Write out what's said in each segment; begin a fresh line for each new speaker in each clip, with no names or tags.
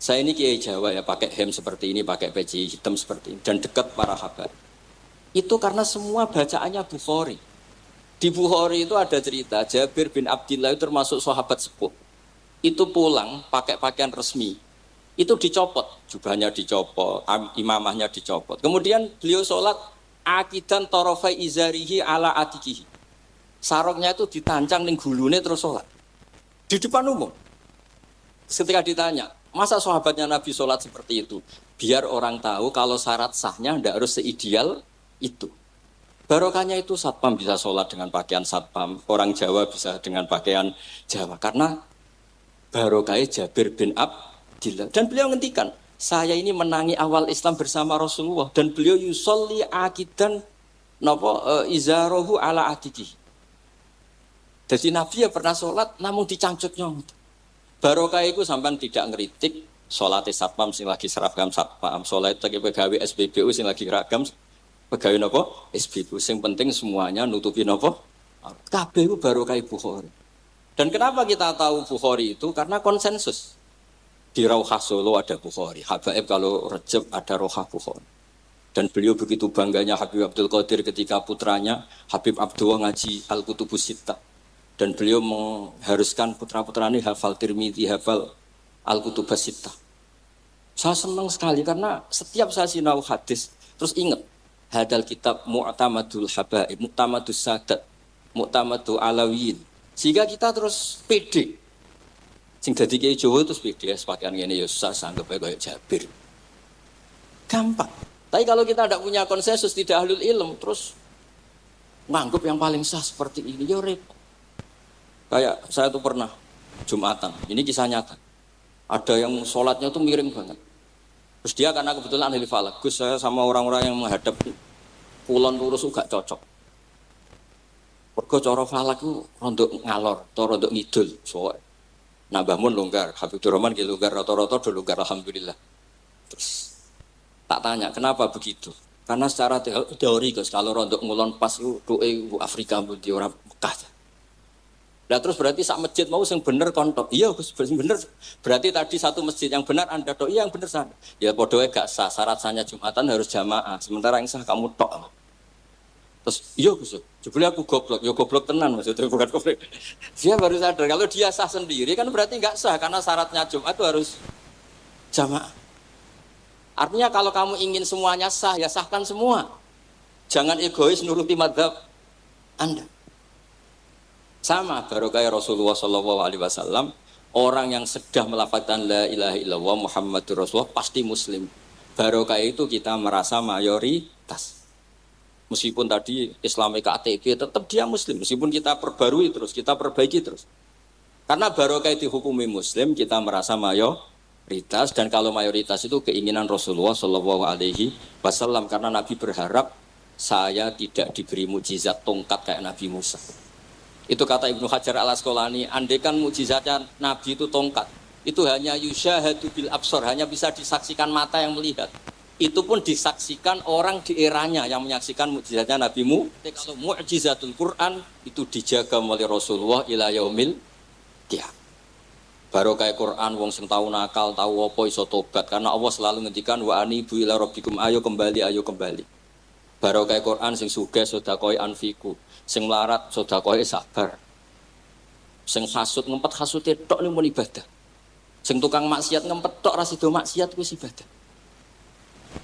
Saya ini kiai Jawa ya, pakai hem seperti ini, pakai peci hitam seperti ini, dan dekat para habaib. Itu karena semua bacaannya Bukhari. Di Bukhari itu ada cerita Jabir bin Abdillah itu termasuk sahabat sepuh. Itu pulang pakai pakaian resmi. Itu dicopot, jubahnya dicopot, imamahnya dicopot. Kemudian beliau sholat akidan torofai izarihi ala atikihi. Sarungnya itu ditancang ning gulune terus sholat. Di depan umum. Ketika ditanya, masa sahabatnya Nabi sholat seperti itu? Biar orang tahu kalau syarat sahnya tidak harus seideal itu. Barokahnya itu satpam bisa sholat dengan pakaian satpam, orang Jawa bisa dengan pakaian Jawa. Karena barokahnya Jabir bin Abdillah. Dan beliau ngendikan, saya ini menangi awal Islam bersama Rasulullah. Dan beliau yusolli akidan izarohu ala atiki. Jadi Nabi ya pernah sholat namun dicangcutnya. Barokah itu sampai tidak ngeritik sholat satpam sing lagi seragam satpam, sholat lagi pegawai SPBU sing lagi seragam pegawai nopo SPBU. Sing penting semuanya nutupi nopo. Kabeh itu barokah Bukhari. Dan kenapa kita tahu Bukhari itu? Karena konsensus. Di Rauhah Solo ada Bukhari, Habaib kalau Rejab ada Rauhah Bukhari. Dan beliau begitu bangganya Habib Abdul Qadir ketika putranya Habib Abdullah ngaji Al-Kutubus Sittah. Dan beliau mengharuskan putra-putranya hafal Tirmidzi, hafal Al-Kutubus Sittah. Saya senang sekali karena setiap saya sinau hadis terus ingat hadal kitab Mu'tamadul Habaib, Mu'tamadus Sadat, Mu'tamadul Alawiyin. Sehingga kita terus pede. Sing dadi kiai Jawa terus pede pakaian ngene ya susah sanggep kayak Jabir. Gampang. Tapi kalau kita tidak punya konsensus, tidak ahlul ilm, terus nganggep yang paling sah seperti ini, ya repot. Kayak saya tuh pernah Jumatan, ini kisah nyata. Ada yang sholatnya tuh miring banget. Terus dia karena kebetulan ahli falak, Gus saya sama orang-orang yang menghadap kulon lurus gak cocok. Mergo cara falak itu rondok ngalor, atau rondok ngidul. Soalnya nambah mun longgar, Habib Durrahman ki longgar, rata-rata do longgar alhamdulillah. Terus tak tanya kenapa begitu? Karena secara teori Gus, kalau rondok ngulon pas itu doe Afrika di orang Mekah. Nah terus berarti sak masjid mau yang bener kontok. Iya Gus, bener. Berarti tadi satu masjid yang benar Anda tok, iya yang bener sana. Ya podoe gak sah, syarat sahnya Jumatan harus jamaah. Sementara yang sah kamu tok. Terus iya Gus, jebule aku goblok. Ya goblok tenan maksudnya bukan goblok. Dia baru sadar kalau dia sah sendiri kan berarti enggak sah karena syaratnya Jumat itu harus jamaah. Artinya kalau kamu ingin semuanya sah ya sahkan semua. Jangan egois nuruti mazhab Anda. Sama barokah Rasulullah SAW, orang yang sedang melafazkan la ilaha illallah Muhammadur Rasulullah pasti muslim. Barokah itu kita merasa mayoritas. Meskipun tadi Islami KTP tetap dia muslim, meskipun kita perbarui terus, kita perbaiki terus. Karena barokah dihukumi muslim, kita merasa mayoritas, dan kalau mayoritas itu keinginan Rasulullah SAW, karena Nabi berharap saya tidak diberi mukjizat tongkat kayak Nabi Musa. Itu kata Ibnu Hajar al-Asqalani, andaikan mukjizatnya Nabi itu tongkat, itu hanya yusyahadu bil absar, hanya bisa disaksikan mata yang melihat. Itu pun disaksikan orang di eranya yang menyaksikan mukjizatnya Nabi Musa. Kalau mukjizatul Quran itu dijaga oleh Rasulullah ila yaumil qiyamah. Barokah Quran wong sing tau nakal, tau apa iso tobat, karena Allah selalu ngendikan wa anibu ila rabbikum, ayo kembali, ayo kembali. Barokah Quran sing sugih sedekah anfiku, sing melarat sedekah sabar. Sing hasud ngempet hasude tok ning mun ibadah. Sing tukang maksiat ngempet tok ra sido maksiat kuwi ibadah.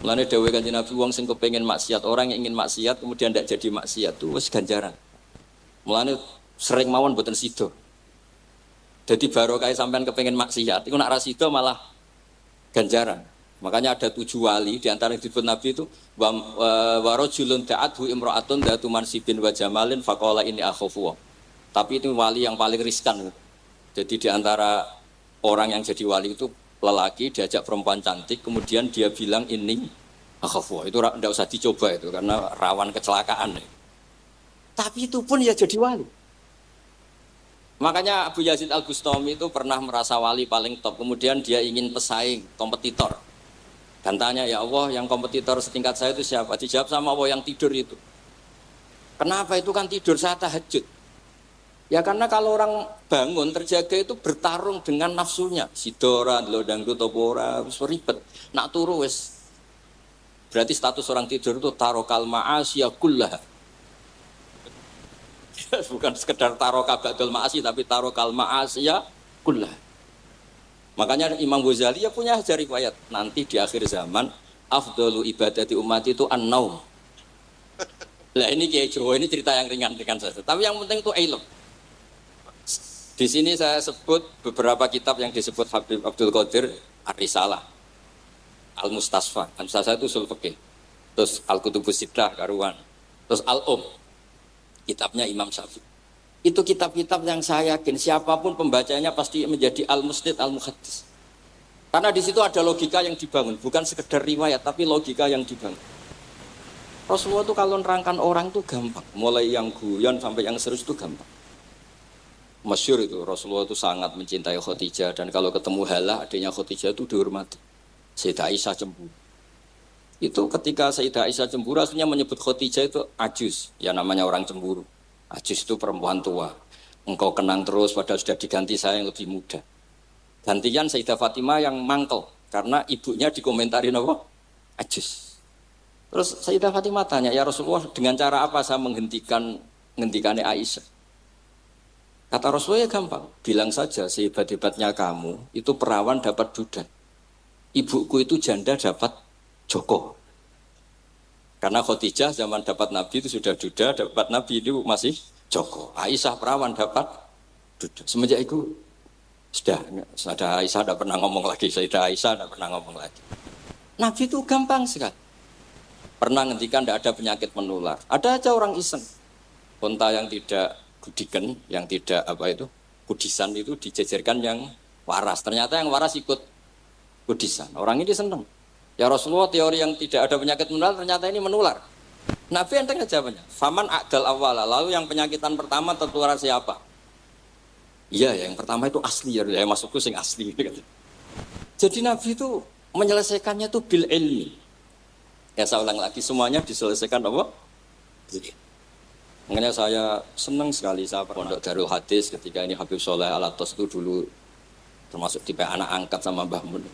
Mulane dawuh Kanjeng Nabi wong sing kepengin maksiat, orang yang ingin maksiat kemudian tidak jadi maksiat itu wis ganjaran. Mulane sering mawon mboten sida. Jadi barokah sampean kepengin maksiat, iku nek ra sida malah ganjaran. Makanya ada 7 wali di antara yang disebut Nabi itu wa rajulun da'athu imra'atun datu mansibin wa jamalin faqala inni akhafu. Tapi itu wali yang paling riskan. Jadi di antara orang yang jadi wali itu lelaki diajak perempuan cantik kemudian dia bilang ini akhafu. Itu enggak usah dicoba itu karena rawan kecelakaan. Tapi itu pun ya jadi wali. Makanya Abu Yazid Al-Bustami itu pernah merasa wali paling top, kemudian dia ingin pesaing, kompetitor. Dan tanya, ya Allah yang kompetitor setingkat saya itu siapa? Dijawab sama Allah yang tidur itu. Kenapa itu kan tidur saya tahajud. Ya karena kalau orang bangun terjaga itu bertarung dengan nafsunya. Sidora, lo dangdut topora, wis ribet. Nak turu wis. Berarti status orang tidur itu tarokal ma'asya kullah. Bukan sekedar tarokal ba'dul ma'asi tapi tarokal ma'asya kullah. Makanya Imam Ghazali ya punya ajar riwayat. Nanti di akhir zaman afdalu ibadati umat itu an-naum. Lah ini Kiai Jawa ini cerita yang ringan-ringan saja. Tapi yang penting itu ilmu. Di sini saya sebut beberapa kitab yang disebut Habib Abdul Qadir Ar-Risalah, Al-Mustasfa. Al-Mustasfa itu usul fikih. Terus Al-Kutubus Sittah karuan. Terus Al-Um. Kitabnya Imam Syafi'i. Itu kitab-kitab yang saya yakin siapapun pembacanya pasti menjadi al-musnid al-muhaddis. Karena di situ ada logika yang dibangun, bukan sekedar riwayat tapi logika yang dibangun. Rasulullah itu kalau nerangkan orang itu gampang, mulai yang guyon sampai yang serius itu gampang. Masyhur itu Rasulullah itu sangat mencintai Khadijah dan kalau ketemu Halah adiknya Khadijah itu dihormati. Sayyidah Aisyah cemburu. Itu ketika Sayyidah Aisyah cemburu akhirnya menyebut Khadijah itu ajus, ya namanya orang cemburu. Ajus itu perempuan tua. Engkau kenang terus padahal sudah diganti saya yang lebih muda. Gantian Sayyidah Fatimah yang mangkel karena ibunya dikomentarin apa? Ajus. Terus Sayyidah Fatimah tanya, "Ya Rasulullah, dengan cara apa saya menghentikannya Aisyah?" Kata Rasulullah ya gampang, bilang saja sehebat-hebatnya kamu itu perawan dapat duda. Ibuku itu janda dapat joko. Karena Khadijah zaman dapat Nabi itu sudah duda, dapat Nabi itu masih joko. Aisyah perawan dapat duda. Semenjak itu sudah Aisyah tidak pernah ngomong lagi, Sayyidah Aisyah tidak pernah ngomong lagi. Nabi itu gampang sekali. Pernah ngendikan tidak ada penyakit menular. Ada aja orang iseng. Unta yang tidak gudikan, yang tidak kudisan itu dijejerkan yang waras. Ternyata yang waras ikut kudisan. Orang ini senang. Ya Rasulullah, teori yang tidak ada penyakit menular ternyata ini menular. Nabi enteng jawabannya. Faman a'dal awala. Lalu yang penyakitan pertama tertular siapa? Iya, yang pertama itu asli ya. Yang masukku sing asli. Jadi Nabi itu menyelesaikannya itu bil ilmi. Ya saya ulang lagi, semuanya diselesaikan apa? Makanya saya senang sekali saya pondok Darul Hadis ketika ini Habib Soleh Al-Atos itu dulu termasuk tipe anak angkat sama Mbah Mun.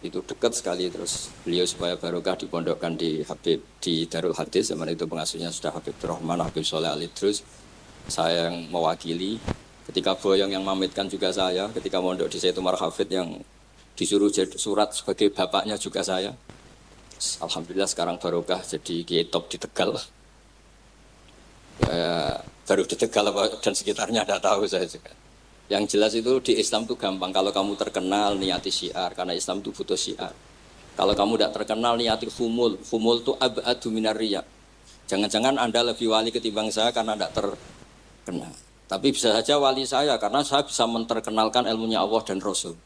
Itu dekat sekali, terus beliau supaya barokah dipondokkan di Habib di Darul Hadis. Zaman itu pengasuhnya sudah Habib Rahman, Habib Soleh Al-Idrus. Saya yang mewakili. Ketika Boyong yang mamitkan juga saya, ketika mondok di Sayyid Umar Hafid yang disuruh jadi surat sebagai bapaknya juga saya. Alhamdulillah sekarang barokah jadi kiai top di Tegal. Ya, baru di Tegal dan sekitarnya tidak tahu saya juga. Yang jelas itu di Islam itu gampang. Kalau kamu terkenal niati syiar, karena Islam itu butuh syiar. Kalau kamu tidak terkenal niati humul. Humul itu ab'adu minar riya. Jangan-jangan Anda lebih wali ketimbang saya karena tidak terkenal. Tapi bisa saja wali saya karena saya bisa menterkenalkan ilmunya Allah dan Rasul.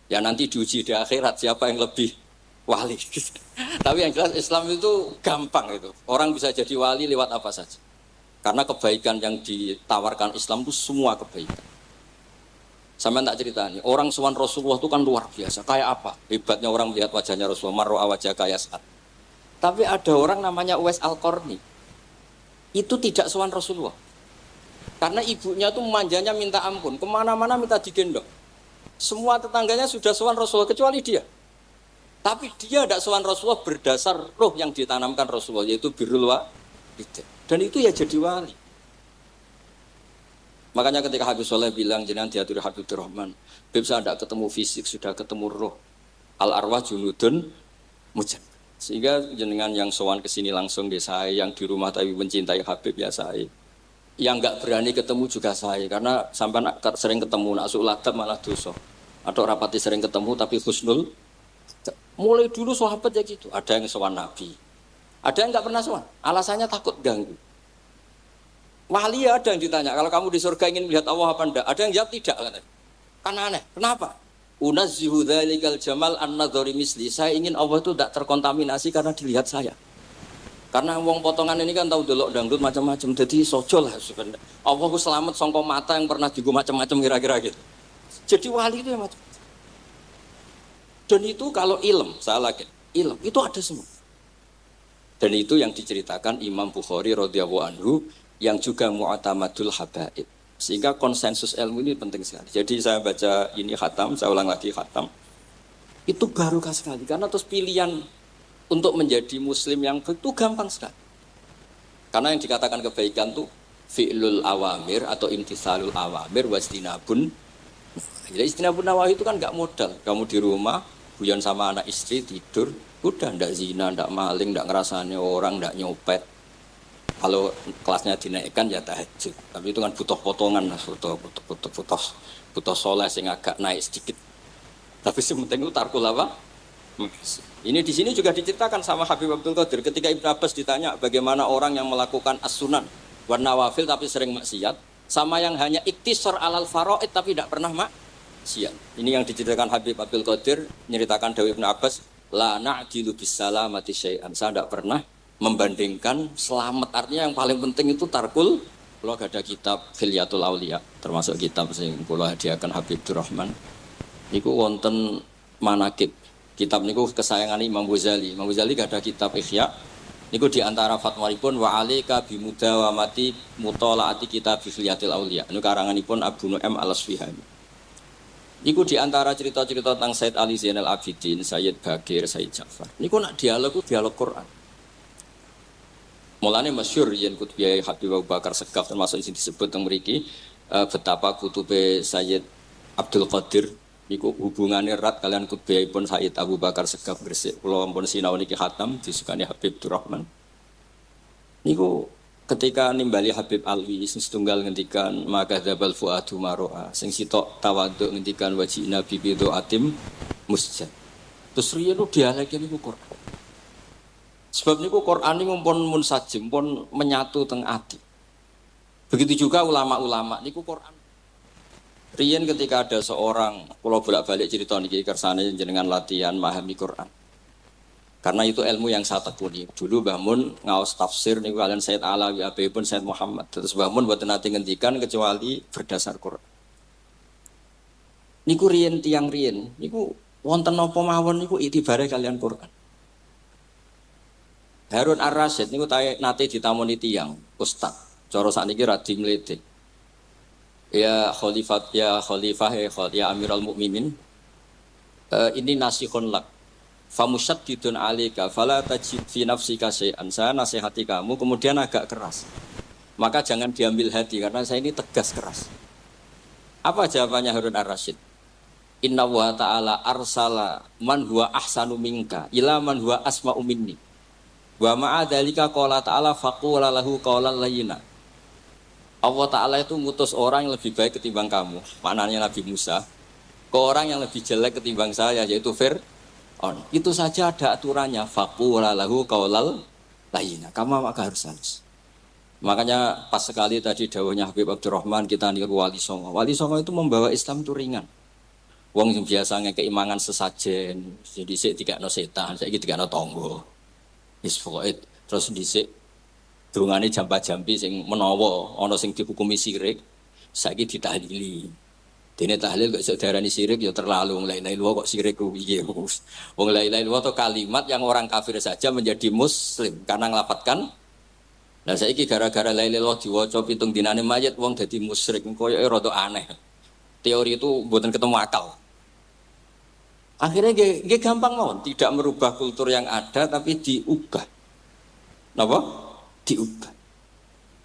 Ya nanti diuji di akhirat siapa yang lebih wali. Tapi yang jelas Islam itu gampang itu. Orang bisa jadi wali lewat apa saja. Karena kebaikan yang ditawarkan Islam itu semua kebaikan. Sampai tak cerita nih, orang sowan Rasulullah itu kan luar biasa. Kayak apa? Hebatnya orang melihat wajahnya Rasulullah, mar'a wajah kaya saat. Tapi ada orang namanya Uwais Al-Qarni. Itu tidak sowan Rasulullah. Karena ibunya itu manjanya minta ampun, kemana-mana minta digendong. Semua tetangganya sudah sowan Rasulullah kecuali dia. Tapi dia tidak sowan Rasulullah berdasar roh yang ditanamkan Rasulullah, yaitu birrul walidain. Dan itu ya jadi wali. Makanya ketika Habib Soleh bilang jenengan diatur Habib Rahman, Habib saya tidak ketemu fisik, sudah ketemu roh. Al arwah junudun mujan. Sehingga jenengan yang sowan ke sini langsung di saya, yang di rumah tapi mencintai Habib ya saya. Yang enggak berani ketemu juga saya, karena sampai sering ketemu nak suladab malah dosa. Atau rapati sering ketemu tapi husnul. Mulai dulu sahabat ya gitu, ada yang sowan Nabi. Ada yang enggak pernah sowan, alasannya takut ganggu. Wali ada yang ditanya, kalau kamu di surga ingin melihat Allah apa enggak? Ada yang jawab tidak, katanya. Kan aneh, kenapa? Unazzihu dzalikal jamal an-nadhari misli. Saya ingin Allah itu tidak terkontaminasi karena dilihat saya. Karena wong potongan ini kan tahu delok dangdut macam-macam, jadi sojo lah sebenarnya. Allah ku selamat sangka mata yang pernah digo macam-macam kira-kira gitu. Jadi wali itu yang macam. Dan itu kalau ilm, saya lagi ilm itu ada semua. Dan itu yang diceritakan Imam Bukhari radhiyallahu anhu yang juga mu'tamadul habaib. Sehingga konsensus ilmu ini penting sekali. Jadi saya baca ini khatam, saya ulang lagi khatam. Itu barokah sekali karena terus pilihan untuk menjadi muslim yang itu gampang sekali. Karena yang dikatakan kebaikan itu fi'lul awamir atau imtisalul awamir wastinabun. Jadi istinabun nawahi itu kan enggak modal. Kamu di rumah, guyon sama anak istri, tidur, udah ndak zina, ndak maling, ndak ngerasani orang, ndak nyopet. Kalau kelasnya dinaikkan ya tahajud, tapi itu kan butuh potongan, butuh soleh sing agak naik sedikit. Tapi sementing itu tarkul apa? Ini di sini juga diceritakan sama Habib Abdul Qadir ketika Ibnu Abbas ditanya bagaimana orang yang melakukan as-sunan wan nawafil tapi sering maksiat, sama yang hanya iktisar alal faraid tapi tidak pernah maksiat. Ini yang diceritakan Habib Abdul Qadir nyeritakan dawuh Ibnu Abbas, la na'dilu bis salamati syai'an. Saya tidak pernah membandingkan selamat, artinya yang paling penting itu tarkul. Kalau ada kitab Khilyatul Auliya, termasuk kitab sing kula hadiahkan Habib Durrahman, niku wonten manakib. Kitab niku kesayangan Imam Ghazali. Imam Ghazali gak ada kitab Ihya. Niku diantara fatwanipun wa alika bimudawamati mutalaati kitab Khilyatul Auliya. Niku karanganipun Abu Nu'aim Al-Asfihani. Niku diantara cerita-cerita tentang Said Ali Zainal Abidin, Sayyid Bagir, Sayyid Ja'far. Niku nak dialog Quran. Mulane masyhur yen kutubiyai Habib Abu Bakar Segaf termasuk sing disebut teng mriki betapa kutube Sayyid Abdul Qadir niku hubungane erat kalian kutubiyaipun Sayyid Abu Bakar Segaf Gresik. Kula ampun sinau niki khatam disukani Habib Durrahman. Niku ketika nimbali Habib Alwi sing setunggal ngendikan maka dzabal fuadu maroa sing sitok tawadhu ngendikan wajina bibidu atim musjad. Terus riyen dialeke niku Quran. Sebab niku Quran ini pun munsajim, pun menyatu teng ati. Begitu juga ulama-ulama niku Quran. Riyen ketika ada seorang, kalau bolak-balik cerita niki kersane jenengan latihan memahami Quran. Karena itu ilmu yang saya tekuni. Dulu Mbah Mun ngaos tafsir niku kalian Said Alawi pun Said Muhammad. Terus Mbah Mun mboten nate ngendikan kecuali berdasar Quran. Niku riyen tiang riyen, niku wonten napa mawon niku itibare kalian Quran. Harun Ar-Rasyid niku nate ditamoni tiyang ustaz. Cara sakniki radi mledek. Ya khalifah ya Amirul Mukminin. Ini nasihun lak. Famusyaddidun 'alaika fala tajid fi nafsika syai'an. Saya nasihati kamu kemudian agak keras. Maka jangan diambil hati karena saya ini tegas keras. Apa jawabannya Harun Ar-Rasyid? Inna wa ta'ala arsala man huwa ahsanu minka ila man huwa asma'u minni. Wa ma'adzalika qala ta'ala faqula lahu qawlan layyina. Allah Ta'ala itu ngutus orang yang lebih baik ketimbang kamu. Maknanya Nabi Musa ke orang yang lebih jelek ketimbang saya yaitu Fir'aun. Itu saja ada aturannya faqula lahu qawlan layyina. Kamu maka harus halus. Makanya pas sekali tadi dawuhnya Habib Abdurrahman kita niku Wali Songo. Wali Songo itu membawa Islam itu ringan. Wong sing biasa ngekeimangan sesajen, jadi sik dikakno setan, saiki dikakno tangga. Wis pokoke terus dhisik dongane jampa-jampi sing menawa ana sing dihukumi syirik saiki ditahlili. Dene tahlil kok iso diarani syirik ya terlalu la ilaha illallah kok syirik ku piye. Wong la ilaha illallah itu kalimat yang orang kafir saja menjadi muslim karena nglafatkan. Lah saiki gara-gara la ilaha illallah diwaca pitung dinane mayit wong dadi musyrik koyoke rada aneh. Teori itu mboten ketemu akal. Akhirnya nggih gampang mawon, tidak merubah kultur yang ada tapi diubah. Napa? Diubah.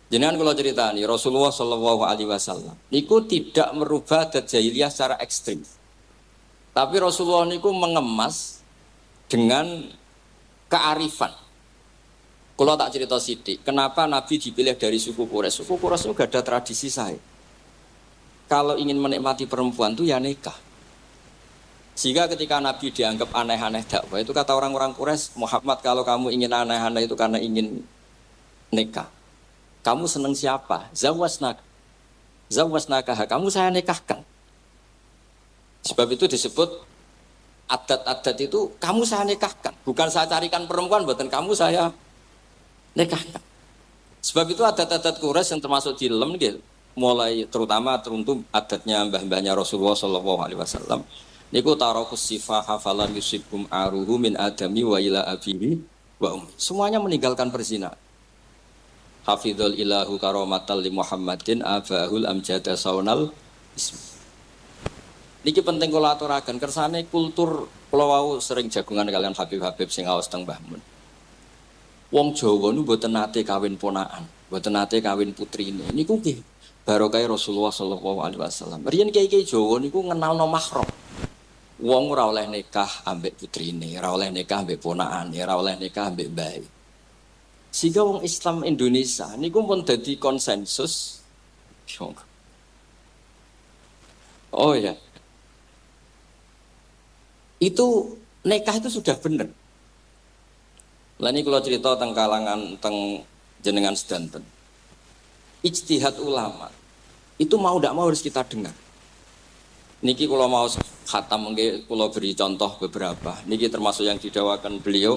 Jenengan kalau cerita nih Rasulullah Shallallahu Alaihi Wasallam, niku tidak merubah adat jahiliyah secara ekstrim. Tapi Rasulullah niku mengemas dengan kearifan. Kalau tak cerita sidik, kenapa Nabi dipilih dari suku Quraisy? Suku Quraisy itu gak ada tradisi saya. Kalau ingin menikmati perempuan tuh ya nikah. Sehingga ketika Nabi dianggap aneh-aneh dakwah itu kata orang-orang Quraisy, Muhammad kalau kamu ingin aneh-aneh itu karena ingin nikah. Kamu senang siapa? Zawasnaka. Kamu saya nikahkan. Sebab itu disebut adat-adat itu kamu saya nikahkan. Bukan saya carikan perempuan, bukan kamu saya nikahkan. Sebab itu adat-adat Quraisy yang termasuk di lem gitu. Mulai terutama teruntuk adatnya mbah-mbahnya Rasulullah Shallallahu Alaihi Wasallam. Niku tarokus sifah hafalan yusibum aruhu min adami wa ila abihi wa ummi. Semuanya meninggalkan perzinahan. hafizul ilahu karomatal li Muhammadin abahul amjada saunal ismi. Niki penting kula aturaken kersane kultur kula wau sering jagungan kalian Habib-habib sing aos teng Mbah Mun. Wong Jawa nu mboten nate kawin ponakan, mboten nate kawin putrine. Niku nggih barokah Rasulullah sallallahu alaihi wasallam. Riyen kiai-kiai Jawa niku ngenalno mahram. Wong ora oleh nikah ambek putrine, ora oleh nikah ambek ponakane, ora oleh nikah ambek mbae. Sehingga wong Islam Indonesia niku pun dadi konsensus. Oh ya. Itu nikah itu sudah benar. Lah ini kalau cerita tentang kalangan tentang jenengan sedanten. Ijtihad ulama itu mau tidak mau harus kita dengar. Niki kalau mau khatam nggih kula beri contoh beberapa. Niki termasuk yang didawakan beliau.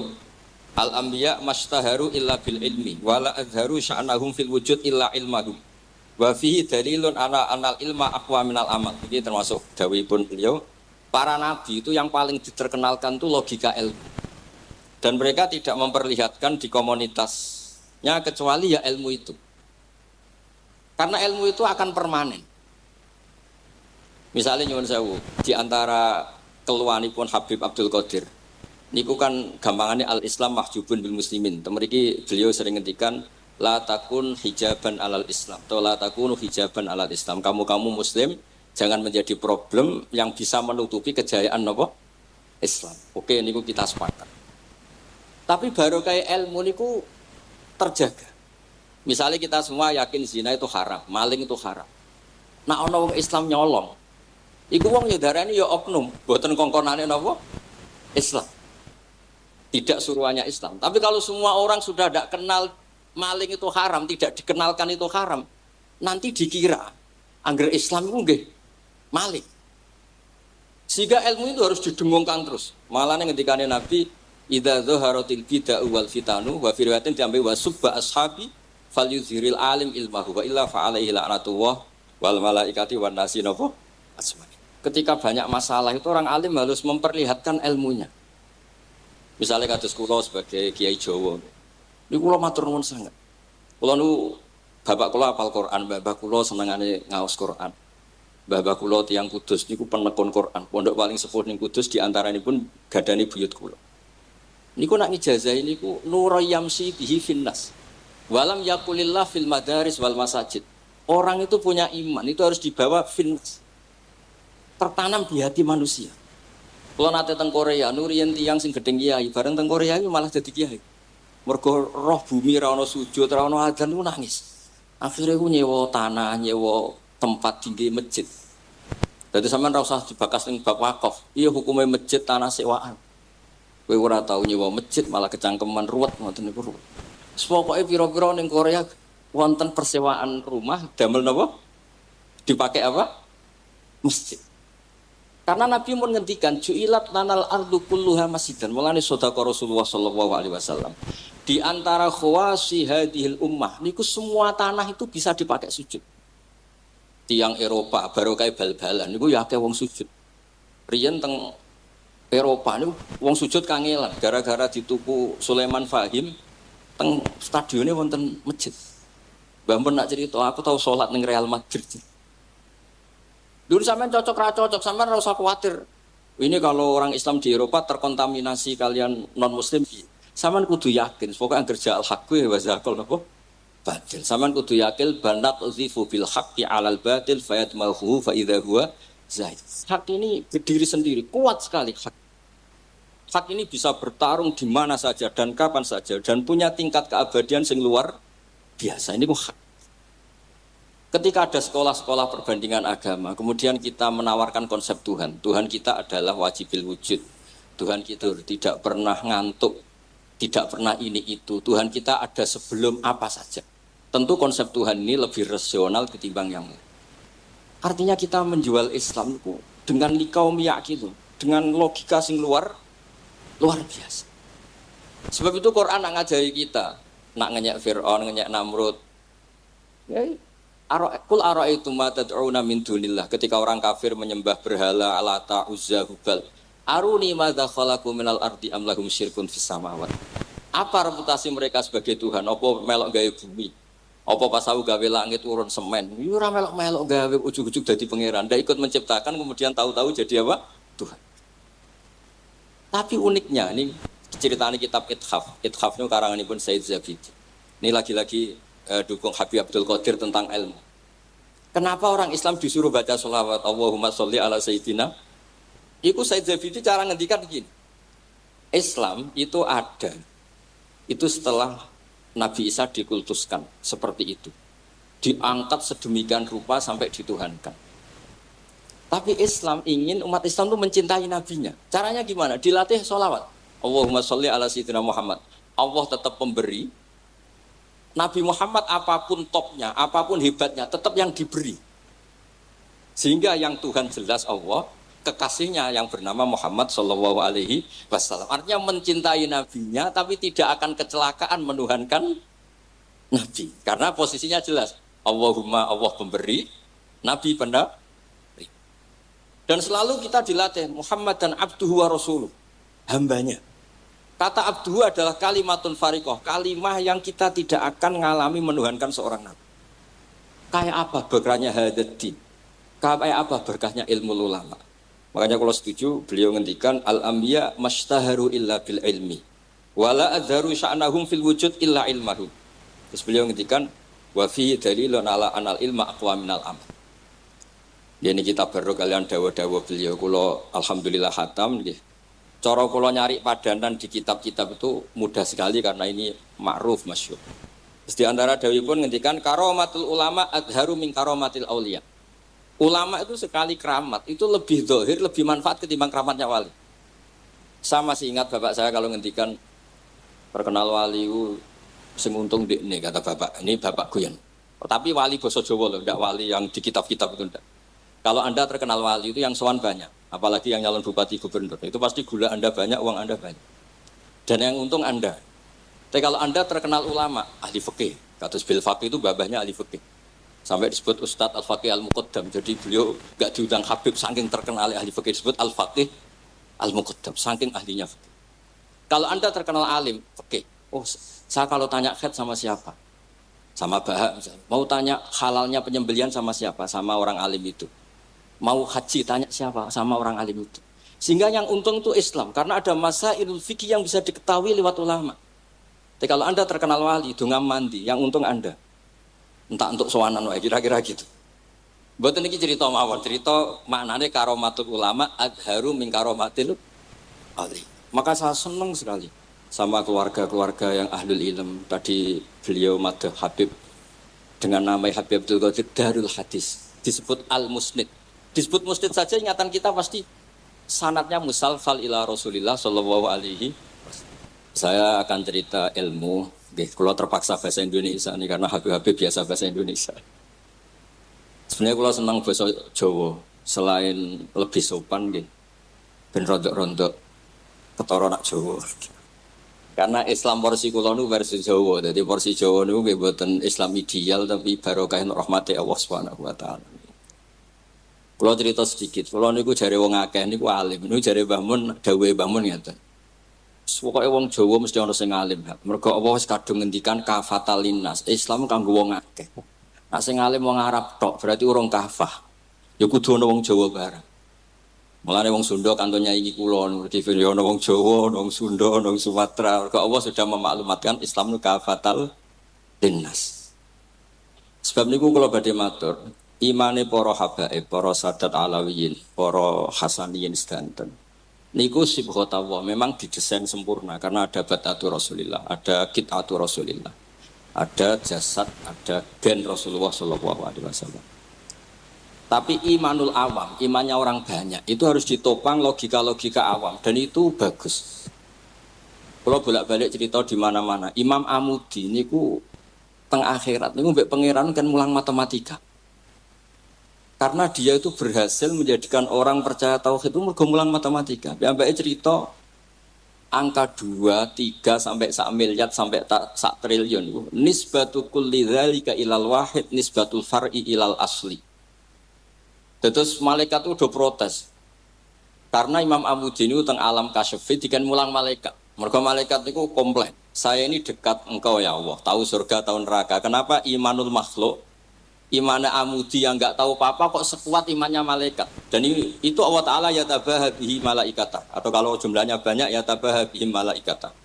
Al-anbiya mastaharu illa bil ilmi wala azharu sya'nahum fil wujud illa ilmahum. Wa fihi dalilun anal ilma aqwa minal amal. Niki termasuk dawuhipun beliau. Para nabi itu yang paling diterkenalkan itu logika ilmu. Dan mereka tidak memperlihatkan di komunitasnya kecuali ya ilmu itu. Karena ilmu itu akan permanen. Misalnya nyuwun sewu, di antara keluhanipun Habib Abdul Qadir, niku kan gampangannya al-Islam mahjubun bil muslimin. Temeriki beliau sering ngendikan la takun hijaban alal Islam atau la takunu hijaban alal Islam. Kamu muslim jangan menjadi problem yang bisa menutupi kejayaan apa? Islam. Oke, niku kita sepakat. Tapi baru kayak ilmu niku terjaga. Misalnya kita semua yakin zina itu haram, maling itu haram. Nah ono wong Islam nyolong. Iku wong nyedarani ya oknum, boten kongkonane napa? Islam. Tidak suruhannya Islam. Tapi kalau semua orang sudah tidak kenal maling itu haram, tidak dikenalkan itu haram, nanti dikira angger Islam itu nggih maling. Sehingga ilmu itu harus didengungkan terus. Malah ngendikane Nabi, idza dzaharatil bid'ah wal fitanu wa fi riwayatin diambil wa subba ashabi falyuzhiril alim ilmahu wa illa fa alaihi la'natullah wal malaikati wan nasi napa asma. Ketika banyak masalah itu orang alim harus memperlihatkan ilmunya. Misalnya kados kula sebagai kiai Jawa. Niku kula matur nuwun sanget. Kula nu bapak kula hafal Quran, bapak kula senengane ngaos Quran. Bapak kula tiyang Kudus niku penekun Quran. Pondok paling sepuh ning Kudus di antaranipun gadani buyut kula. Niku nak ngijazahi niku nurayamsi bihi finnas. Walam yakulillah fil madaris wal masajid. Orang itu punya iman, itu harus dibawa finnas. Tertanam di hati manusia. Kalau nate teng Korea, nuriyen tiyang sing gedeng kiai, bareng teng Korea itu malah jadi kiai. Mergo roh bumi ra ono sujud, ra ono adzan ku nangis. Akhire ku nyewa tanah, nyewa tempat tinggi masjid. Dadi sampean ra usah dibakas ning bab wakaf. Iya hukume masjid tanah sewaan. Kowe ora tau nyewa masjid malah kecangkeman ruwet ngoten niku ruwet. Pokoke pira-pira ning Korea wonten persewaan rumah damel napa? Dipakai apa? Masjid. Karena Nabi pun ngendikan ju'ilat lanal ardu kulluha masjidan. Mulane sedekah Rasulullah sallallahu alaihi wasallam. Di antara khawasi hadhil ummah niku semua tanah itu bisa dipakai sujud. Tiang Eropa baru kayak bal-balan niku ya akeh wong sujud. Riyen teng Eropa niku wong sujud kangelan gara-gara dituku Sulaiman Fahim teng stadione wonten masjid. Mbah mun nak cerita aku tahu salat ning Real Madrid. Dulu sampean cocok ra cocok, sampean ora usah khawatir. Ini kalau orang Islam di Eropa terkontaminasi kalian non muslim, sampean kudu yakin, pokoknya kerja al-haqqi wa zakal napa? Batil. Sampean kudu yakin banat uzifu bil haqqi 'alal batil fayatmahu fa idza huwa zaid. Hak ini berdiri sendiri, kuat sekali hak. Hak ini bisa bertarung di mana saja dan kapan saja dan punya tingkat keabadian sing luar biasa. Ini hak. Ketika ada sekolah-sekolah perbandingan agama, kemudian kita menawarkan konsep Tuhan. Tuhan kita adalah wajibil wujud. Tuhan kita tidak pernah ngantuk, tidak pernah ini itu. Tuhan kita ada sebelum apa saja. Tentu konsep Tuhan ini lebih rasional ketimbang yang lain. Artinya kita menjual Islam itu dengan likaum yakin, dengan logika sing luar biasa. Sebab itu Quran nak ngajari kita, nak ngenyek Fir'aun, ngenyek Namrud. Ya, Kul ara'aitum ma tad'una min dunillah, ketika orang kafir menyembah berhala Lata, Uzza, Hubal. Aruni madza khalaqu minal ardi am lahum syirkun fis samawati. Apa reputasi mereka sebagai Tuhan? Apa melok gawe bumi? Apa pas aku gawe langit urun semen, yo ora melok-melok gawe ujug-ujug dadi pangeran. Ndak ikut menciptakan kemudian tahu-tahu jadi apa? Tuhan. Tapi uniknya ini ceritanya kitab Ithaf. Ithaf itu karanganipun Said Zabidi. Ini lagi-lagi dukung Habib Abdul Qadir tentang ilmu. Kenapa orang Islam disuruh baca sholawat Allahumma sholli ala Sayyidina? Iku Said Zabidi cara ngendikan begini. Islam itu ada. Itu setelah Nabi Isa dikultuskan seperti itu. Diangkat sedemikian rupa sampai dituhankan. Tapi Islam ingin umat Islam itu mencintai nabinya. Caranya gimana? Dilatih sholawat. Allahumma sholli ala Sayyidina Muhammad. Allah tetap pemberi. Nabi Muhammad apapun topnya, apapun hebatnya, tetap yang diberi. Sehingga yang Tuhan jelas Allah, kekasihnya yang bernama Muhammad Sallallahu Alaihi Wasallam. Artinya mencintai nabinya, tapi tidak akan kecelakaan menuhankan nabi. Karena posisinya jelas. Allahumma Allah pemberi, nabi pendapatnya. Dan selalu kita dilatih Muhammad dan abduhu wa rasuluh, hambanya. Kata abduhu adalah kalimatun fariqah, kalimah yang kita tidak akan mengalami menuhankan seorang nabi. Kayak apa berkahnya hadaddin? Kayak apa berkahnya ilmu ulama? Makanya kalau setuju beliau ngendikan al-anbiya mashtaharu illa bil ilmi wala adharu sya'nahum fil wujud illa ilmahu. Terus beliau ngendikan wa fi dalilun ala anal ilma aqwa minal amal. Ini kita baru kalian dawa-dawa beliau. Kalau alhamdulillah khatam nggih. Cara kula nyari padanan di kitab-kitab itu mudah sekali karena ini ma'ruf masyhur. Terus di antara dawuhipun ngendikan karomatul ulama adharu min karomatil auliya. Ulama itu sekali keramat itu lebih zahir, lebih manfaat ketimbang keramatnya wali. Saya masih ingat bapak saya kalau ngendikan perkenal wali sing untung ndekne kata bapak. Ini bapak guyon. Tapi wali basa Jawa loh, ndak wali yang di kitab-kitab itu ndak. Kalau Anda terkenal wali itu yang sowan banyak, apalagi yang nyalon bupati gubernur, itu pasti gula Anda banyak, uang Anda banyak. Dan yang untung Anda. Tapi kalau Anda terkenal ulama, ahli fikih, kados bil faqih itu babahnya ahli fikih. Sampai disebut Ustadz Al-Faqih Al-Muqaddam, jadi beliau enggak diundang Habib saking terkenal ahli fikih, disebut Al-Faqih Al-Muqaddam, saking ahlinya fikih. Kalau Anda terkenal alim fikih, oh saya kalau tanya khed sama siapa? Sama Bahak misalnya. Mau tanya halalnya penyembelian sama siapa? Sama orang alim itu. Mau haji tanya siapa? Sama orang alim itu. Sehingga yang untung itu Islam. Karena ada masailul fikih yang bisa diketahui lewat ulama. Tapi kalau Anda terkenal wali, dungam mandi, yang untung Anda. Entah untuk sowanan wae, kira-kira gitu. Mboten iki cerita mawon, cerita maknane karomatul ulama adharu min karomatil ali. Maka saya senang sekali sama keluarga-keluarga yang ahlul ilm. Tadi beliau madah Habib dengan nama Habib Abdul Qadir Darul Hadis. Disebut Al-Musnid. Disebut musnid saja ingatan kita pasti sanadnya musalsal ila Rasulillah sallallahu alaihi wasallam. Saya akan cerita ilmu, nggih, kula terpaksa bahasa Indonesia ini karena Habib biasa bahasa Indonesia. Sebenarnya kula senang bahasa Jawa, selain lebih sopan nggih. Ben rondok-rondok ketara nak Jawa. Karena Islam porsi kula nu versi Jawa, jadi porsi Jawa niku nggih mboten Islam ideal tapi barokah rahmati Allah Subhanahu wa taala. Kalau cerita sedikit, kalau niku jare wong akeh niku alim, niku jare Mbah Mun, dawuhe Mbah Mun ngeten. Pokoke wong Jawa mesti ana sing alim. Mergo Allah wis kadung ngendikan kafatal linnas. Islam kanggo wong akeh. Nek sing alim wong Arab tok, berarti urung kafah. Ya kudu ana wong Jawa bareng. Mulane wong Sunda kantonnya iki kula ngerti ya ana wong Jawa, ana wong Sunda, ana wong Sumatera. Mergo Allah sudah memaklumatkan Islam niku kafatal linnas. Sebab niku kula badhe matur, imane para habaib, para sadat alawiyin, para hasaniyin sedanten. Niku sibghatullah memang didesain sempurna karena ada batatu Rasulillah, ada kitatu Rasulillah. Ada jasad, ada gen Rasulullah sallallahu alaihi wasallam. Tapi imanul awam, imannya orang banyak, itu harus ditopang logika-logika awam dan itu bagus. Kalau bolak-balik cerita di mana-mana, Imam Amudi niku teng akhirat niku mbek pangeran kan mulang matematika. Karena dia itu berhasil menjadikan orang percaya tauhid itu mergo mulang matematika. Mbake cerita angka 2, 3 sampai 1 miliar sampai 1 triliun. Nisbatu kulli dzalika ilal wahid nisbatul far'i ilal asli. Terus malaikat itu udah protes. Karena Imam Amudi ini teng alam kasyfi dikan mulang malaikat. Mergo malaikat itu komplain. saya ini dekat engkau ya Allah, tahu surga, tahu neraka. Kenapa imanul makhluk, imannya amudi yang nggak tahu apa-apa kok sekuat imannya malaikat. Dan itu Allah Ta'ala ya tabahabihi malaikata. Atau kalau jumlahnya banyak ya tabahabihi malaikata.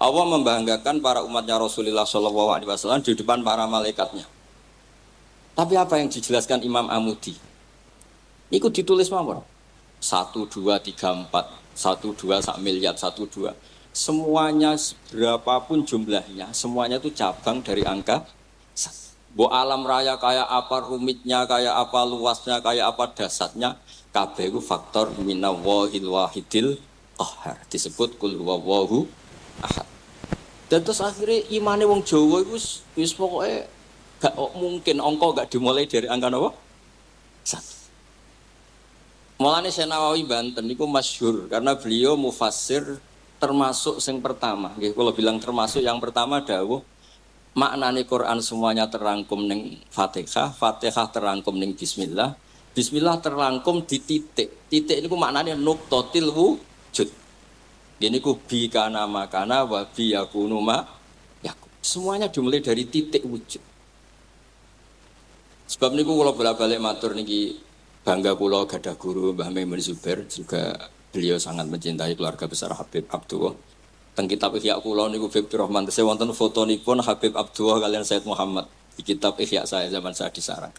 Allah membanggakan para umatnya Rasulullah SAW di depan para malaikatnya. Tapi apa yang dijelaskan Imam Amudi? Itu ditulis mawon. 1, 2, 3, 4, 1, 2, sak miliar, 1, 2. Semuanya berapapun jumlahnya, semuanya itu cabang dari angka 1. Bo alam raya kayak apa rumitnya, kayak apa luasnya, kayak apa dasarnya, kabeh itu faktor minallahil wahidil qahhar. Disebut kul huwallahu ahad. Dan terus akhirnya imane wong Jawa itu wis pokoke gak mungkin angka gak dimulai dari angka napa? 1. Mulane Syekh Nawawi Banten niku masyhur karena beliau mufassir termasuk yang pertama. Nggih kula bilang termasuk yang pertama dawuh maknane Quran semuanya terangkum ning Fatihah, Fatihah terangkum ning bismillah, bismillah terangkum di titik. Titik niku maknane nuqtatil wujud. Gini ku bi kana makana wa bi yakunu ma yakun. Semuanya dimulai dari titik wujud. Sebab niku kula bolak-balik matur niki bangga kula gadah guru Mbah Maimun Zubair, juga beliau sangat mencintai keluarga besar Habib Abdullah. Teng kitab Ihya kula niku Habib Rahman tesih wonten fotonipun Habib Abdullah kalian Said Muhammad di kitab Ihya saya zaman saya di sarang.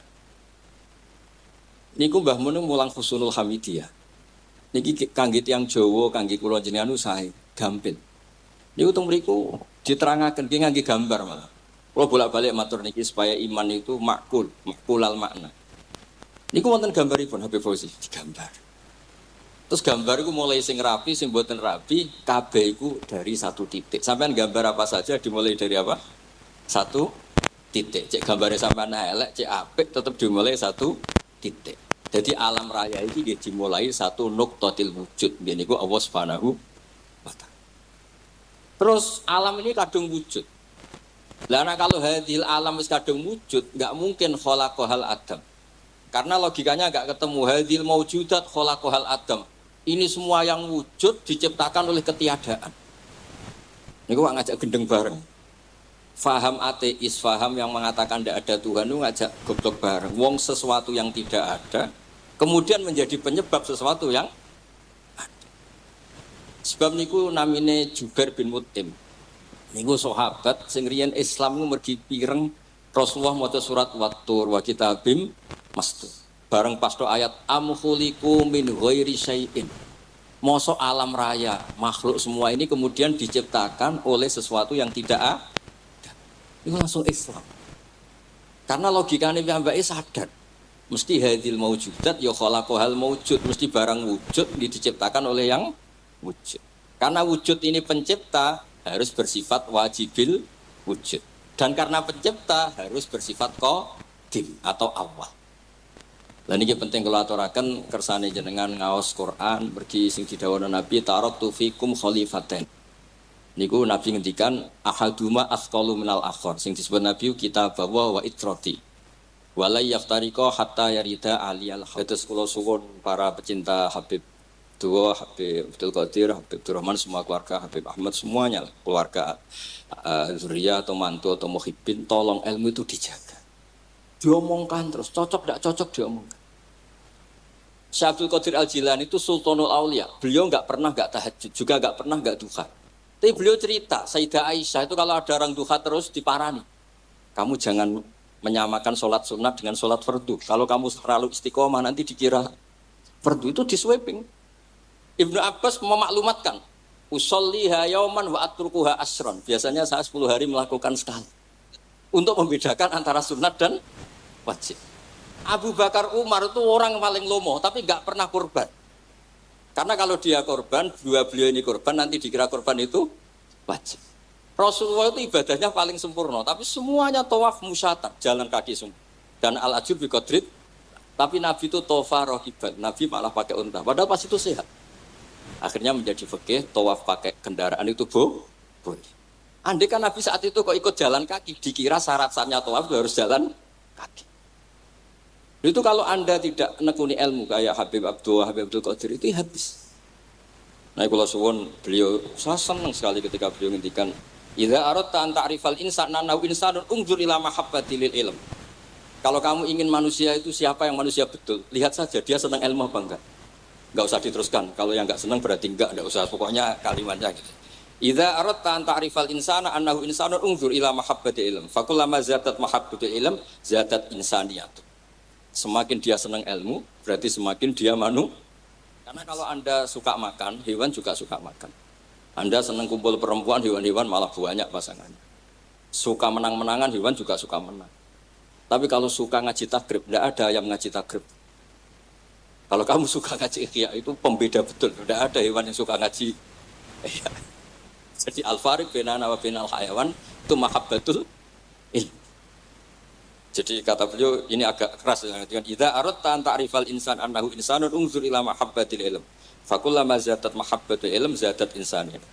Niku Mbah Mun mulang Husnul Hamidiyah. Niki kangge tiyang Jawa, kangge kula jenengan sae gampil. Niku teng mriku diterangaken ki ngangge gambar malah. Kula bolak-balik matur niki supaya iman itu makulal makna. Niku wonten gambaripun Habib Fauzi digambar. Terus gambar itu mulai sing rapi, sing mboten rapi, kabeh iku dari satu titik. Sampean gambar apa saja dimulai dari apa? Satu titik. Cek gambarnya sampean elek, cek apik tetap dimulai satu titik. Jadi alam raya ini dimulai satu nuqtatil wujud. Ini ku Allah Subhanahu wa ta'ala. Terus alam ini kadung wujud. Lah kalau hadil alam wis kadung wujud, enggak mungkin khalaqahal adam. Karena logikanya enggak ketemu hadil maujudat khalaqahal adam. Ini semua yang wujud diciptakan oleh ketiadaan. Ini kok ngajak gendeng bareng. Faham ateis, faham yang mengatakan tidak ada Tuhan itu ngajak goblok bareng. Wong sesuatu yang tidak ada, kemudian menjadi penyebab sesuatu yang ada. Sebab niku namine Jubair bin Mut'im. Niku sahabat sing riyen Islam mergi pireng Rasulullah maca surat Wat-Tur wa kitabim mastur. Bareng pas do ayat am khuliqu min ghairi syai'in. Mosok alam raya, makhluk semua ini kemudian diciptakan oleh sesuatu yang tidak ada. Itu langsung Islam. Karena logikanya piyambake sadar. Mesti hadil maujudat ya khalaqahal maujud, mesti barang wujud diciptakan oleh yang wujud. Karena wujud ini pencipta harus bersifat wajibil wujud. Dan karena pencipta harus bersifat qadim atau awal. Lah niki penting kula aturaken kersane jenengan ngaos Quran mergi sing didhawuhna Nabi taraktu fikum khalifatain. Niku Nabi ngendikan ahaduma asqalu minal akhar sing disebut Nabi kitab wa itrati. Wala yaftariqa hatta yarida aliyal haud. Terus kula suwun para pecinta Habib Dua, Habib Abdul Qadir, Habib Abdurrahman, semua keluarga Habib Ahmad semuanya keluarga zuriyah atau mantu atau muhibbin, tolong ilmu itu dijaga. Diomongkan terus, cocok tidak cocok diomongkan. Syekh Abdul Qadir Al-Jilani itu Sultanul Aulia. Beliau enggak pernah enggak tahajud, juga enggak pernah enggak duha. Tapi beliau cerita, Sayyidah Aisyah itu kalau ada orang duha terus diparani. Kamu jangan menyamakan sholat sunat dengan sholat fardu. Kalau kamu terlalu istiqomah nanti dikira fardu, itu diswiping. Ibnu Abbas memaklumatkan, usolliha yauman wa atrukuha asron. Biasanya saya 10 hari melakukan sekali. Untuk membedakan antara sunat dan wajib. Abu Bakar Umar itu orang paling lomo, tapi enggak pernah korban. Karena kalau dia korban, dua beliau ini korban, nanti dikira korban itu wajib. Rasulullah itu ibadahnya paling sempurna, tapi semuanya tawaf musyatan, jalan kaki semua. Dan al-ajur bi qadrit, tapi Nabi itu tawaf rohiban, Nabi malah pakai unta, padahal pas itu sehat. Akhirnya menjadi fikih, tawaf pakai kendaraan itu boleh. Andai kan Nabi saat itu kok ikut jalan kaki, dikira syarat-syaratnya tawaf itu harus jalan kaki. Itu kalau Anda tidak nekuni ilmu kayak Habib Abdullah, Habib Abdul Qadir itu habis. Nah, kalau suwun beliau, saya senang sekali ketika beliau ngendikan Idza aradta an ta'rifal insana annahu insanun unzur ila mahabbatil ilm. Kalau kamu ingin manusia itu siapa yang manusia betul, lihat saja dia senang ilmu apa enggak. Enggak usah diteruskan. Kalau yang enggak senang berarti enggak usah. Pokoknya kalimatnya gitu. Idza aradta an ta'rifal insana annahu insanun unzur ila mahabbatil ilm. Fakullama zatat mahabbatul ilm zatat insaniyatu. Semakin dia senang ilmu, berarti semakin dia Karena kalau Anda suka makan, hewan juga suka makan. Anda senang kumpul perempuan, hewan-hewan malah banyak pasangannya. Suka menang-menangan, hewan juga suka menang. Tapi kalau suka ngaji takrib, tidak ada yang ngaji takrib. Kalau kamu suka ngaji ikhya, itu pembeda betul. Tidak ada hewan yang suka ngaji. Jadi al-fariq bainana wa bainal hayawan itu mahabbatul ilm. Jadi kata beliau ini agak keras dengan idza aradta an ta'rifal insan annahu insanun unzur ila mahabbatil ilm. Fakullama zatat mahabbatul ilm zatat insaniyah.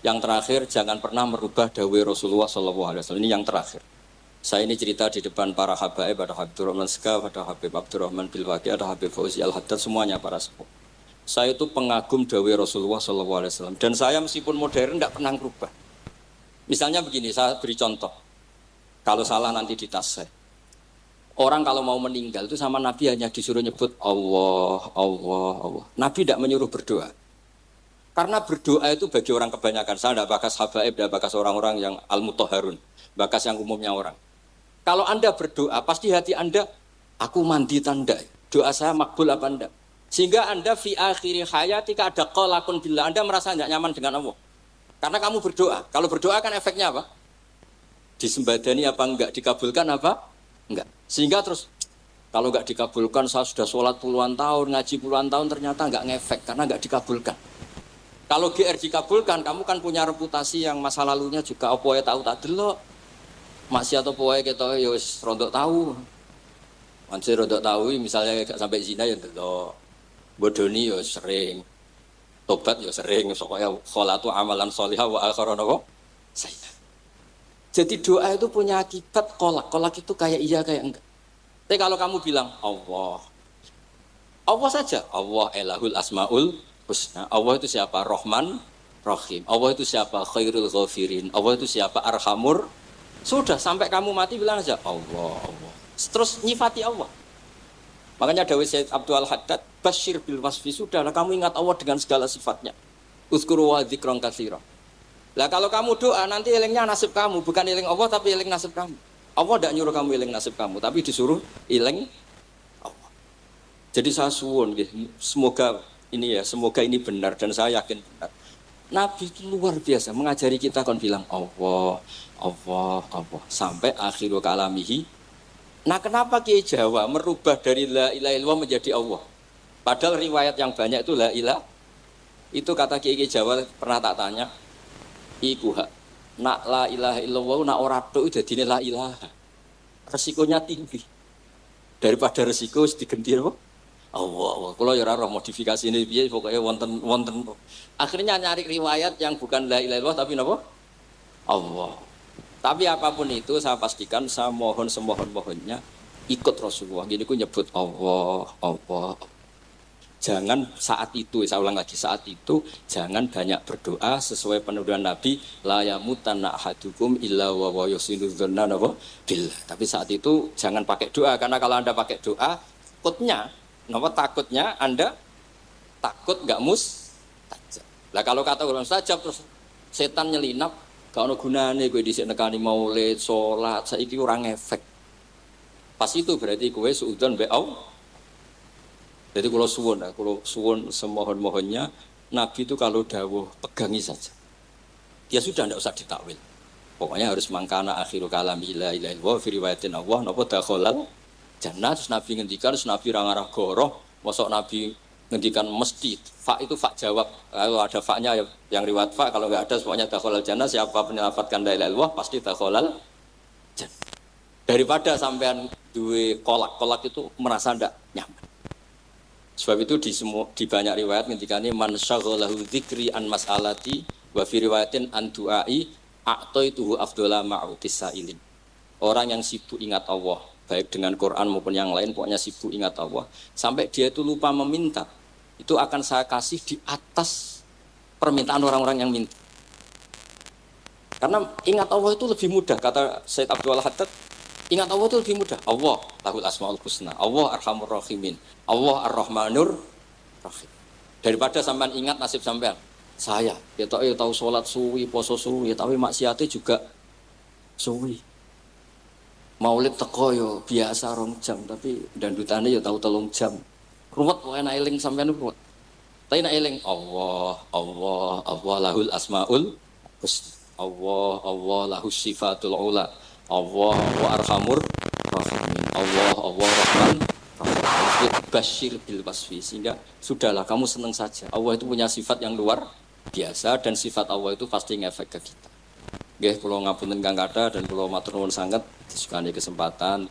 Yang terakhir jangan pernah merubah dawai Rasulullah SAW. Ini yang terakhir. Saya ini cerita di depan para habaib, ada Habib Abdurrahman Sekaf, ada Habib Abdurrahman Bilwaki, ada Habib Fauzi Al-Haddad, semuanya para sepuh. Saya itu pengagum dawai Rasulullah SAW. Dan saya meskipun modern tidak pernah berubah. Misalnya begini, saya beri contoh. Kalau salah nanti ditas saya. Orang kalau mau meninggal itu sama Nabi hanya disuruh nyebut Allah, Allah, Allah. Nabi tidak menyuruh berdoa. Karena berdoa itu bagi orang kebanyakan. Saya tidak bakas habaib, tidak bakas orang-orang yang al-mutahharun. Bakas yang umumnya orang. Kalau Anda berdoa, pasti hati Anda, aku mandi tanda. Doa saya makbul apa enggak? Sehingga Anda fi akhiri hayatika ada qalakun billah. Anda merasa tidak nyaman dengan Allah. Karena kamu berdoa. Kalau berdoa kan efeknya apa? Disembadani apa enggak? Dikabulkan apa? Enggak. Sehingga terus, kalau enggak dikabulkan, saya sudah sholat puluhan tahun, ngaji puluhan tahun, ternyata enggak ngefek. Karena enggak dikabulkan. Kalau GR dikabulkan, kamu kan punya reputasi yang masa lalunya juga apa ya tahu tak delok. Masih atau poe kita ya wis rodok tahu. Masih rodok tahu misalnya gak sampai zina ya delok. Bodoni ya sering. Tobat ya sering, pokoknya sholatu amalan sholihah wa akharana wa sayyi'ah. Jadi doa itu punya akibat kolak. Kolak itu kayak iya kayak enggak. Tapi kalau kamu bilang Allah. Allah saja, Allah elahul asmaul husna. Allah itu siapa? Rahman, Rahim. Allah itu siapa? Khairul ghafirin. Allah itu siapa? Arhamur. Sudah sampai kamu mati bilang aja Allah, Allah. Terus nyifati Allah. Makanya dawai Sayyid Abdul Haddad, basyir bil wasfi, sudahlah kamu ingat Allah dengan segala sifatnya. Uzkuru wa dzikran katsira. Lah kalau kamu doa nanti elingnya nasib kamu, bukan eling Allah tapi eling nasib kamu. Allah tidak nyuruh kamu eling nasib kamu, tapi disuruh eling Allah. Jadi saya suwun semoga ini benar dan saya yakin benar. Nabi itu luar biasa mengajari kita kan bilang Allah, Allah, Allah sampai akhirul kalamihi. Nah kenapa Kiai Jawa merubah dari la ilaha illallah menjadi Allah? Padahal riwayat yang banyak itu la ilaha. Itu kata Kiai Jawa pernah tak tanya. Iku hak. Nak la ilaha illallah nak ora tok dadine la ilaha. Resikonya tinggi. Daripada resiko digenti apa? Allah. Kalau ya ora modifikasi ini piye pokoknya wonten. Akhirnya nyari riwayat yang bukan la ilaha illallah tapi napa? Allah. Tapi apapun itu saya pastikan saya mohon semohon-mohonnya ikut Rasulullah. Gini ku nyebut Allah, Allah. Jangan saat itu, saya ulang lagi, saat itu jangan banyak berdoa sesuai penuduhan Nabi la yamutanna ahadukum illa wa yusinu dzanna billah. Tapi saat itu jangan pakai doa karena kalau Anda pakai doa takutnya Anda takut enggak mustajab. Lah kalau kata orang mustajab terus setan nyelinap gak ono gunane kowe dhisik nekani maulid, salat, saiki ora ngefek. Pas itu berarti kowe suudzon mbek Allah. Jadi kalau suwun semohon-mohonnya Nabi itu kalau dawuh pegangi saja. Dia sudah tidak usah ditakwil. Pokoknya harus mangkana akhirul kalami la ilaha illallah fi riwayatin Allah napa dakhalal jannah. Terus Nabi ngendikan, terus Nabi ra ngarah goroh, mosok Nabi ngendikan mesti fa itu fa jawab. Kalau ada fa-nya yang riwayat fa, kalau enggak ada pokoknya dakhalal jannah, siapa penyelamatkan la ilaha illallah pasti dakhalal jannah. Daripada sampean duwe kolak itu merasa ndak nyaman. Sebab itu di banyak riwayat ngendikane man syaghalahu dzikri an mas'alati wa fi riwayatin an du'ai a'taituhu afdhala ma'utis sa'ilin. Orang yang sibuk ingat Allah, baik dengan Quran maupun yang lain, pokoknya sibuk ingat Allah, sampai dia itu lupa meminta, itu akan saya kasih di atas permintaan orang-orang yang minta. Karena ingat Allah itu lebih mudah, kata Said Abdul Haddad, ingat Allah itu lebih mudah. Allah lahul asmaul husna, Allah arhamur rahimin, Allah ar-rahmanur rahim. Daripada sampean ingat nasib sampean. Saya, ya tahu sholat suwi, poso suwi, tapi maksiatnya juga suwi. Maulid teko yo biasa 2 jam, tapi dandutane yo tahu 3 jam. Ruwet wae nek eling sampean ruwet. Tapi nek eling Allah lahul asmaul husna. Allah lahus sifatul ula. Allah arhamur rahimin. Allah rahman rahim. Basyir bil wasfi, sehingga sudahlah kamu senang saja. Allah itu punya sifat yang luar biasa dan sifat Allah itu pasti ngefek ke kita. Nggih, kula ngapunten Kang Kada dan kula matur nuwun sanget disukani kesempatan